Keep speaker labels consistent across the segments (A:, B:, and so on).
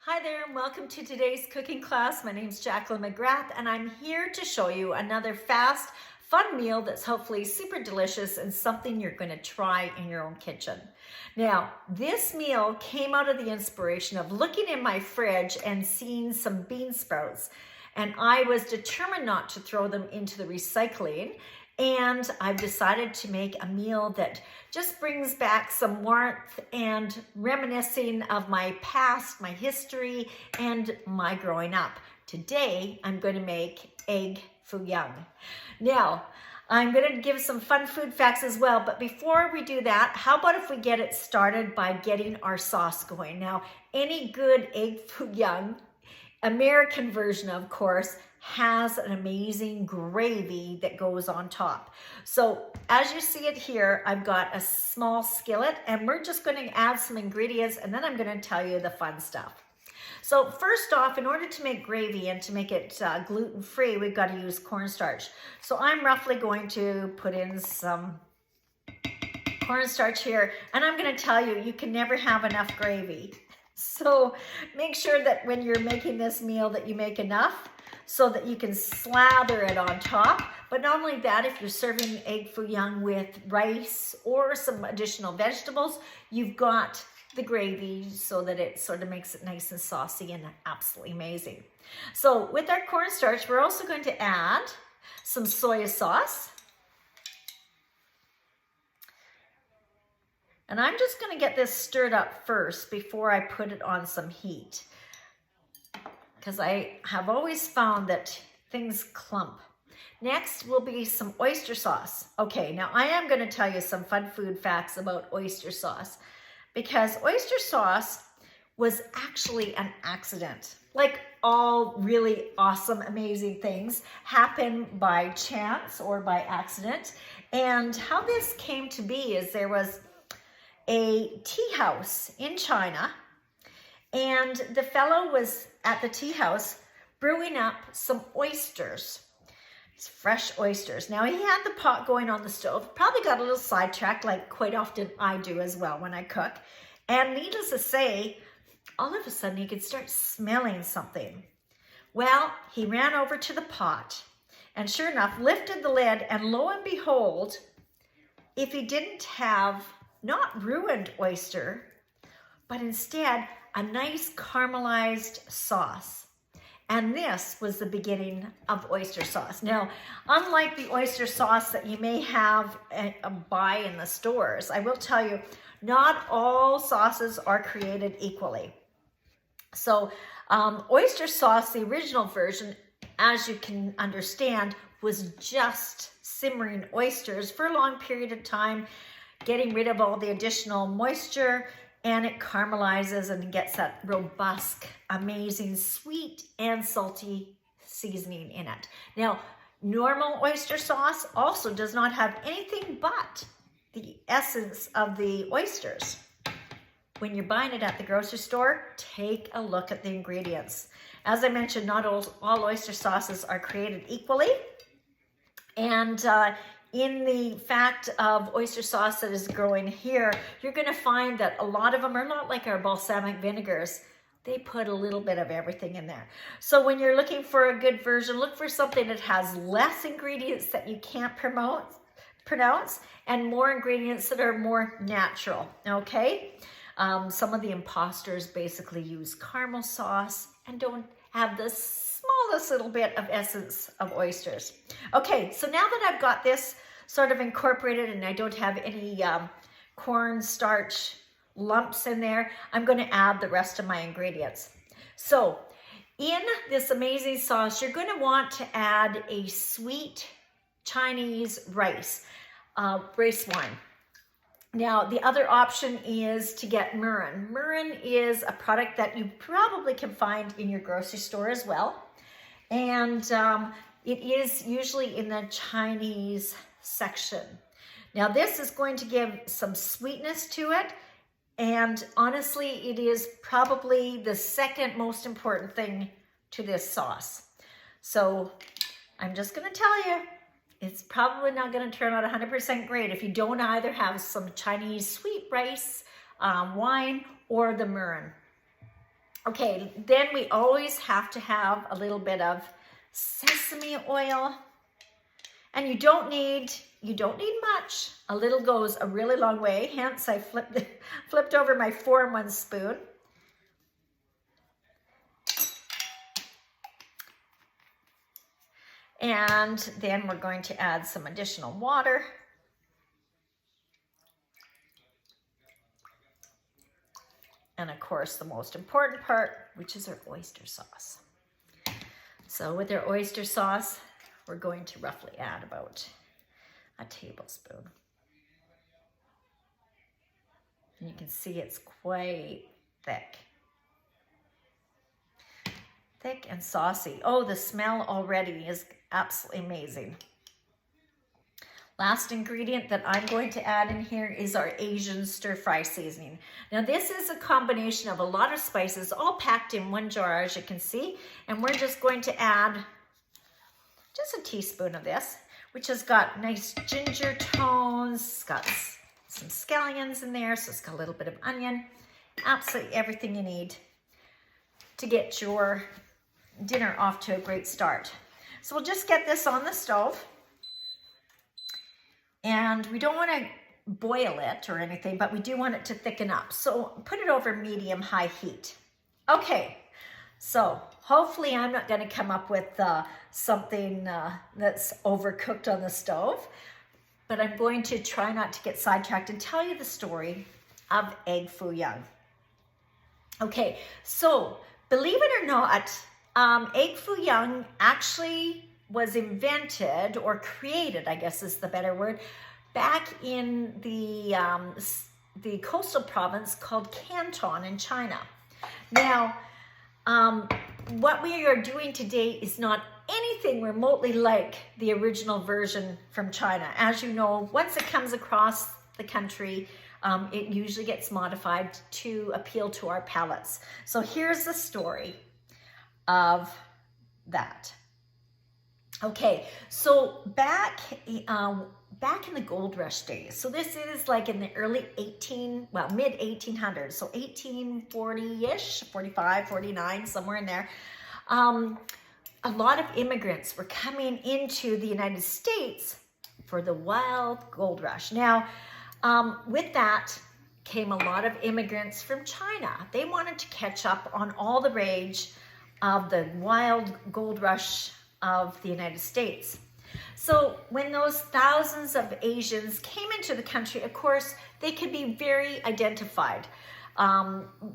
A: Hi there and welcome to today's cooking class. My name is Jacqueline McGrath and I'm here to show you another fast, fun meal that's hopefully super delicious and something you're going to try in your own kitchen. Now, this meal came out of the inspiration of looking in my fridge and seeing some bean sprouts, and I was determined not to throw them into the recycling. And I've decided to make a meal that just brings back some warmth and reminiscing of my past, my history, and my growing up. Today, I'm going to make Egg Foo Young. Now, I'm going to give some fun food facts as well, but before we do that, how about if we get it started by getting our sauce going? Now, any good Egg Foo Young, American version of course, has an amazing gravy that goes on top. So as you see it here, I've got a small skillet and we're just going to add some ingredients and then I'm going to tell you the fun stuff. So first off, in order to make gravy and to make it gluten-free, we've got to use cornstarch. So I'm roughly going to put in some cornstarch here, and I'm going to tell you, you can never have enough gravy. So make sure that when you're making this meal that you make enough so that you can slather it on top. But not only that, if you're serving Egg Foo Young with rice or some additional vegetables, you've got the gravy so that it sort of makes it nice and saucy and absolutely amazing. So with our cornstarch, we're also going to add some soy sauce. And I'm just going to get this stirred up first before I put it on some heat, because I have always found that things clump. Next will be some oyster sauce. Okay, now I am going to tell you some fun food facts about oyster sauce, because oyster sauce was actually an accident. Like all really awesome, amazing things happen by chance or by accident. And how this came to be is there was a tea house in China, and the fellow was at the tea house brewing up some oysters, fresh oysters. Now he had the pot going on the stove, probably got a little sidetracked like quite often I do as well when I cook. And needless to say, all of a sudden he could start smelling something. Well, he ran over to the pot and sure enough lifted the lid, and lo and behold, if he didn't have not ruined oyster, but instead a nice caramelized sauce. And this was the beginning of oyster sauce. Now, unlike the oyster sauce that you may have buy in the stores, I will tell you, not all sauces are created equally. So oyster sauce, the original version, as you can understand, was just simmering oysters for a long period of time, getting rid of all the additional moisture, and it caramelizes and gets that robust, amazing, sweet and salty seasoning in it. Now, normal oyster sauce also does not have anything but the essence of the oysters. When you're buying it at the grocery store, take a look at the ingredients. As I mentioned, not all oyster sauces are created equally. And in the fact of oyster sauce that is growing here, you're going to find that a lot of them are not like our balsamic vinegars. They put a little bit of everything in there. So when you're looking for a good version, look for something that has less ingredients that you can't pronounce and more ingredients that are more natural, okay? Some of the imposters basically use caramel sauce and don't have the smallest little bit of essence of oysters. Okay, so now that I've got this sort of incorporated and I don't have any cornstarch lumps in there, I'm going to add the rest of my ingredients. So in this amazing sauce, you're going to want to add a sweet Chinese rice wine. Now, the other option is to get mirin. Mirin is a product that you probably can find in your grocery store as well. And it is usually in the Chinese section. Now, this is going to give some sweetness to it. And honestly, it is probably the second most important thing to this sauce. So I'm just going to tell you, it's probably not going to turn out 100% great if you don't either have some Chinese sweet rice wine or the mirin. Okay, then we always have to have a little bit of sesame oil. And you don't need much. A little goes a really long way. Hence, I flipped over my 4-in-1 spoon. And then we're going to add some additional water. And of course, the most important part, which is our oyster sauce. So with our oyster sauce, we're going to roughly add about a tablespoon. And you can see it's quite thick. Thick and saucy. Oh, the smell already is absolutely amazing. Last ingredient that I'm going to add in here is our Asian stir-fry seasoning. Now this is a combination of a lot of spices all packed in one jar, as you can see. And we're just going to add just a teaspoon of this, which has got nice ginger tones. It's got some scallions in there, so it's got a little bit of onion. Absolutely everything you need to get your dinner off to a great start. So we'll just get this on the stove. And we don't want to boil it or anything, but we do want it to thicken up. So put it over medium-high heat. Okay, so hopefully I'm not going to come up with something that's overcooked on the stove, but I'm going to try not to get sidetracked and tell you the story of Egg Foo Young. Okay, so believe it or not, Egg Foo Young actually was invented or created, I guess is the better word, back in the coastal province called Canton in China. Now, what we are doing today is not anything remotely like the original version from China. As you know, once it comes across the country, it usually gets modified to appeal to our palates. So here's the story of that. Okay, so back in the gold rush days, so this is like in the mid 1800s, so 1840-ish, 45, 49, somewhere in there. A lot of immigrants were coming into the United States for the wild gold rush. Now, with that came a lot of immigrants from China. They wanted to catch up on all the rage of the wild gold rush of the United States. So when those thousands of Asians came into the country, of course, they could be very identified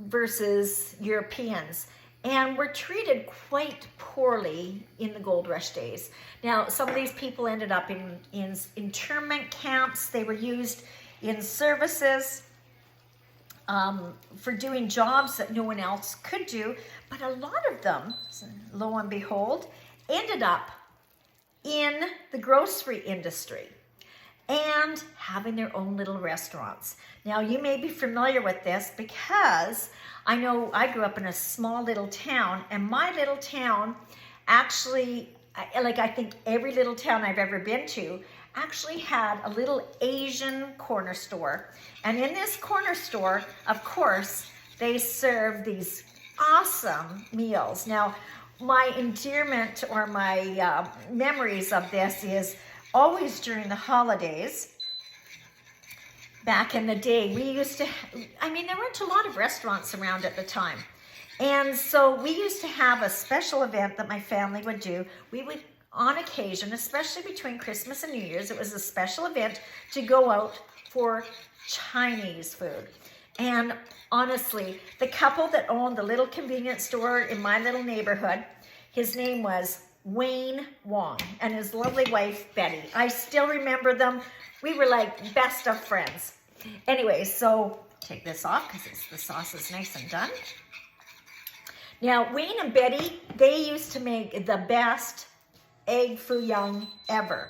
A: versus Europeans, and were treated quite poorly in the gold rush days. Now, some of these people ended up in internment camps. They were used in services for doing jobs that no one else could do, but a lot of them, lo and behold, ended up in the grocery industry and having their own little restaurants. Now, you may be familiar with this because I know I grew up in a small little town, and my little town actually, like I think every little town I've ever been to, actually had a little Asian corner store. And in this corner store, of course, they served these awesome meals. Now, my endearment or my memories of this is always during the holidays. Back in the day, we used to, there weren't a lot of restaurants around at the time. And so we used to have a special event that my family would do. We would, on occasion, especially between Christmas and New Year's, it was a special event to go out for Chinese food. And honestly, the couple that owned the little convenience store in my little neighborhood, his name was Wayne Wong, and his lovely wife, Betty. I still remember them. We were like best of friends. Anyway, so take this off because the sauce is nice and done. Now, Wayne and Betty, they used to make the best Egg Foo Young ever.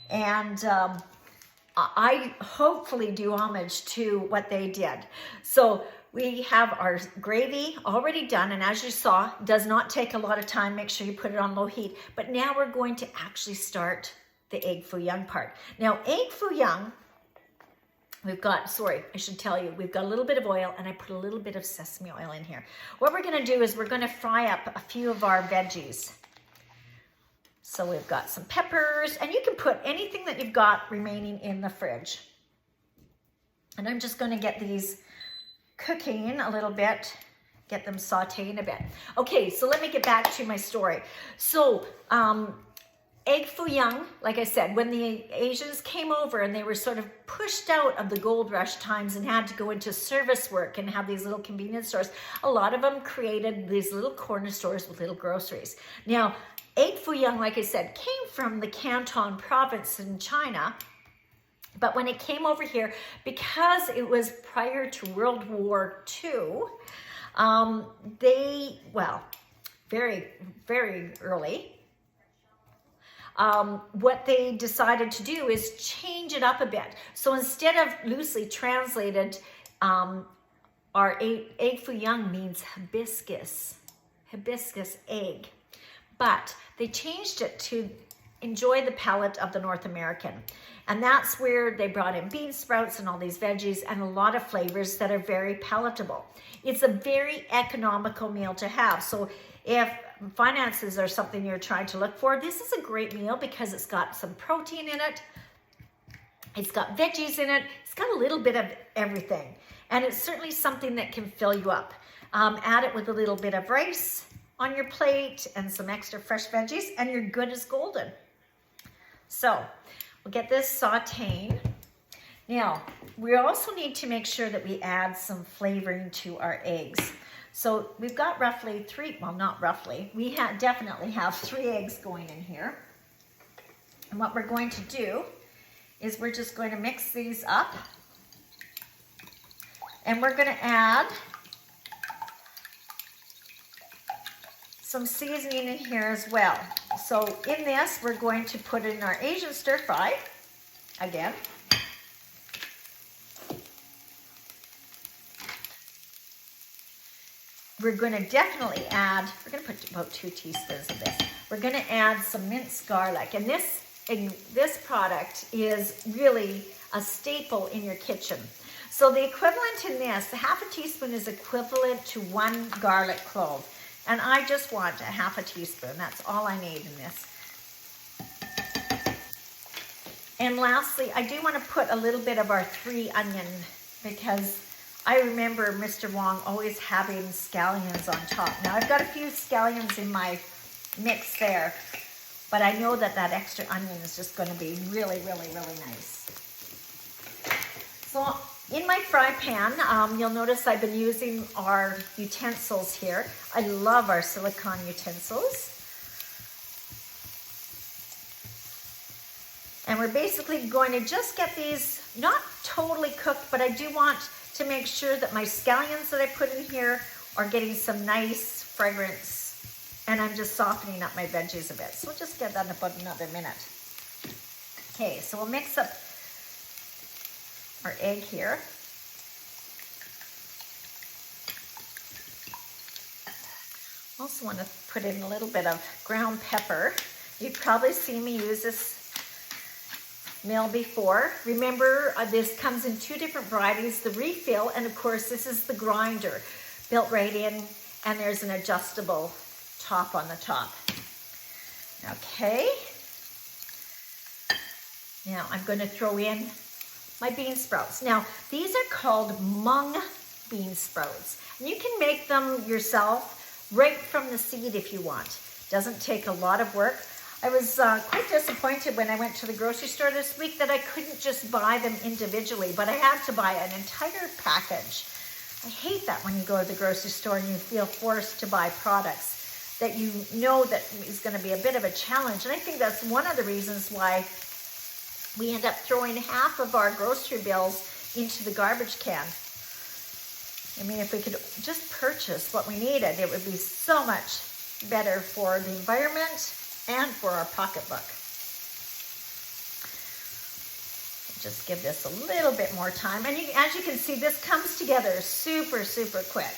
A: And I hopefully do homage to what they did. So we have our gravy already done, and as you saw, does not take a lot of time. Make sure you put it on low heat. But now we're going to actually start the Egg Foo Young part. Now, Egg Foo Young We've got, sorry, I should tell you, we've got a little bit of oil and I put a little bit of sesame oil in here. What we're gonna do is we're gonna fry up a few of our veggies. So we've got some peppers, and you can put anything that you've got remaining in the fridge. And I'm just gonna get these cooking a little bit, get them sauteing a bit. Okay, so let me get back to my story. So, Egg Foo Young, like I said, when the Asians came over and they were sort of pushed out of the gold rush times and had to go into service work and have these little convenience stores, a lot of them created these little corner stores with little groceries. Now, Egg Foo Young, like I said, came from the Canton province in China, but when it came over here, because it was prior to World War II, very, very early, what they decided to do is change it up a bit. So instead of loosely translated, our Egg Foo Young means hibiscus egg. But they changed it to enjoy the palate of the North American. And that's where they brought in bean sprouts and all these veggies and a lot of flavors that are very palatable. It's a very economical meal to have. So if finances are something you're trying to look for, this is a great meal because it's got some protein in it. It's got veggies in it. It's got a little bit of everything. And it's certainly something that can fill you up. Add it with a little bit of rice on your plate and some extra fresh veggies and you're good as golden. So we'll get this sauteing. Now, we also need to make sure that we add some flavoring to our eggs. So we've got roughly we definitely have 3 eggs going in here. And what we're going to do is we're just going to mix these up. And we're going to add some seasoning in here as well. So in this, we're going to put in our Asian stir fry again. We're going to definitely add, we're going to put about 2 teaspoons of this. We're going to add some minced garlic. And this product is really a staple in your kitchen. So the equivalent in this, half a teaspoon is equivalent to 1 garlic clove. And I just want a half a teaspoon. That's all I need in this. And lastly, I do want to put a little bit of our 3 onion because I remember Mr. Wong always having scallions on top. Now I've got a few scallions in my mix there, but I know that that extra onion is just going to be really, really, really nice. So in my fry pan, you'll notice I've been using our utensils here. I love our silicone utensils. And we're basically going to just get these not totally cooked, but I do want to make sure that my scallions that I put in here are getting some nice fragrance. And I'm just softening up my veggies a bit. So we'll just get that in about another minute. Okay, so we'll mix up our egg here. Also want to put in a little bit of ground pepper. You've probably seen me use this meal before. Remember, this comes in 2 different varieties, the refill, and of course this is the grinder, built right in, and there's an adjustable top on the top. Okay. Now I'm going to throw in my bean sprouts. Now these are called mung bean sprouts. And you can make them yourself right from the seed if you want. Doesn't take a lot of work. I was quite disappointed when I went to the grocery store this week that I couldn't just buy them individually, but I had to buy an entire package. I hate that when you go to the grocery store and you feel forced to buy products that you know that is going to be a bit of a challenge. And I think that's one of the reasons why we end up throwing half of our grocery bills into the garbage can. I mean, if we could just purchase what we needed, it would be so much better for the environment and for our pocketbook. Just give this a little bit more time. And as you can see, this comes together super, super quick.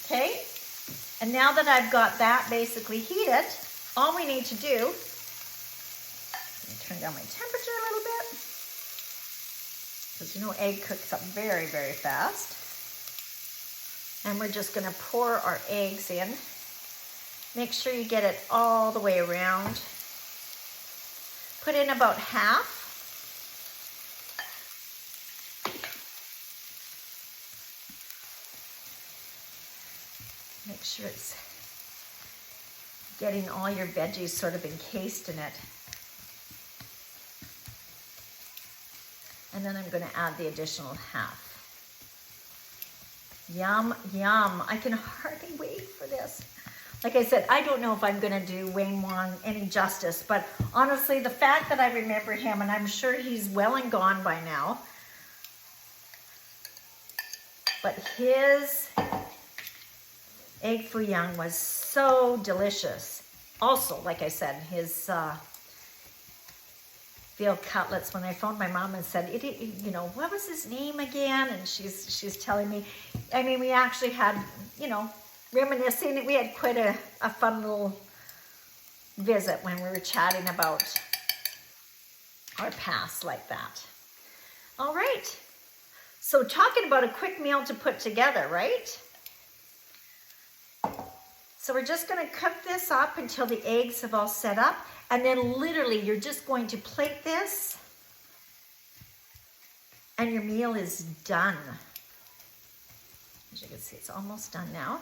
A: Okay, and now that I've got that basically heated, all we need to do Turn down my temperature a little bit. Because you know egg cooks up very, very fast. And we're just gonna pour our eggs in. Make sure you get it all the way around. Put in about half. Make sure it's getting all your veggies sort of encased in it. And then I'm going to add the additional half. Yum, yum. I can hardly wait for this. Like I said, I don't know if I'm going to do Wayne Wong any justice, but honestly, the fact that I remember him, and I'm sure he's well and gone by now, but his Egg Foo Young was so delicious. Also, like I said, his veal cutlets, when I phoned my mom and said, you know, what was his name again? And she's telling me, I mean, we actually had, you know, reminiscing. We had quite a fun little visit when we were chatting about our past like that. All right. So talking about a quick meal to put together, right? So we're just going to cook this up until the eggs have all set up. And then literally you're just going to plate this and your meal is done. As you can see, it's almost done now.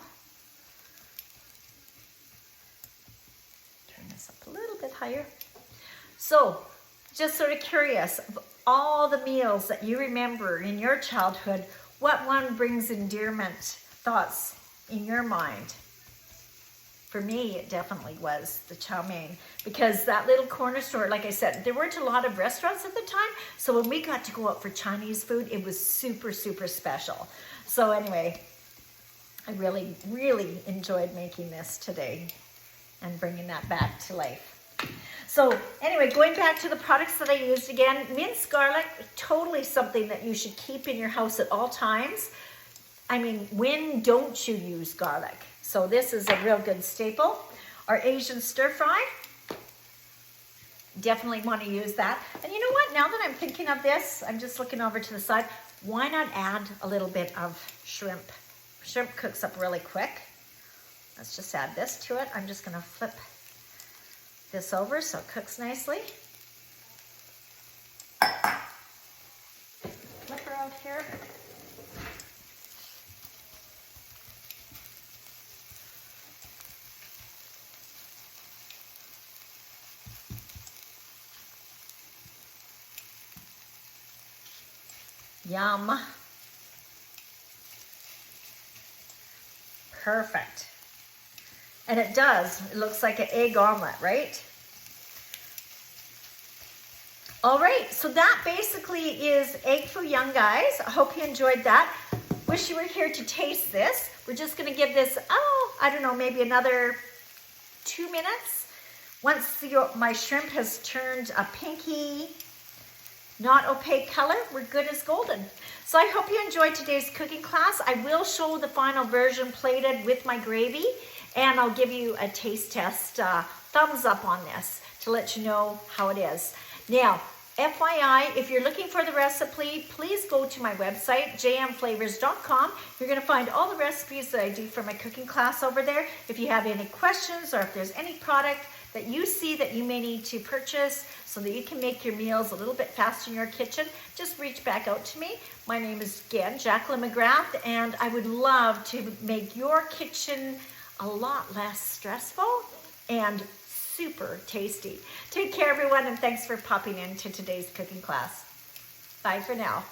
A: Turn this up a little bit higher. So just sort of curious, of all the meals that you remember in your childhood, what one brings endearment thoughts in your mind? For me, it definitely was the chow mein, because that little corner store, like I said, there weren't a lot of restaurants at the time. So when we got to go out for Chinese food, it was super, super special. So anyway, I really, really enjoyed making this today and bringing that back to life. So anyway, going back to the products that I used again, minced garlic, totally something that you should keep in your house at all times. I mean, when don't you use garlic? So this is a real good staple. Our Asian stir fry, definitely want to use that. And you know what, now that I'm thinking of this, I'm just looking over to the side, why not add a little bit of shrimp? Shrimp cooks up really quick. Let's just add this to it. I'm just gonna flip this over so it cooks nicely. Flip her out here. Yum. Perfect. And it does. It looks like an egg omelet, right? All right, so that basically is Egg Foo Young, guys. I hope you enjoyed that. Wish you were here to taste this. We're just gonna give this, I don't know, maybe another 2 minutes. Once my shrimp has turned a pinky, not opaque color, we're good as golden. So I hope you enjoyed today's cooking class. I will show the final version plated with my gravy, and I'll give you a taste test thumbs up on this to let you know how it is. Now, FYI, if you're looking for the recipe, please go to my website, jmflavors.com. You're gonna find all the recipes that I do for my cooking class over there. If you have any questions or if there's any product that you see that you may need to purchase so that you can make your meals a little bit faster in your kitchen, just reach back out to me. My name is, again, Jacqueline McGrath, and I would love to make your kitchen a lot less stressful and super tasty. Take care, everyone, and thanks for popping into today's cooking class. Bye for now.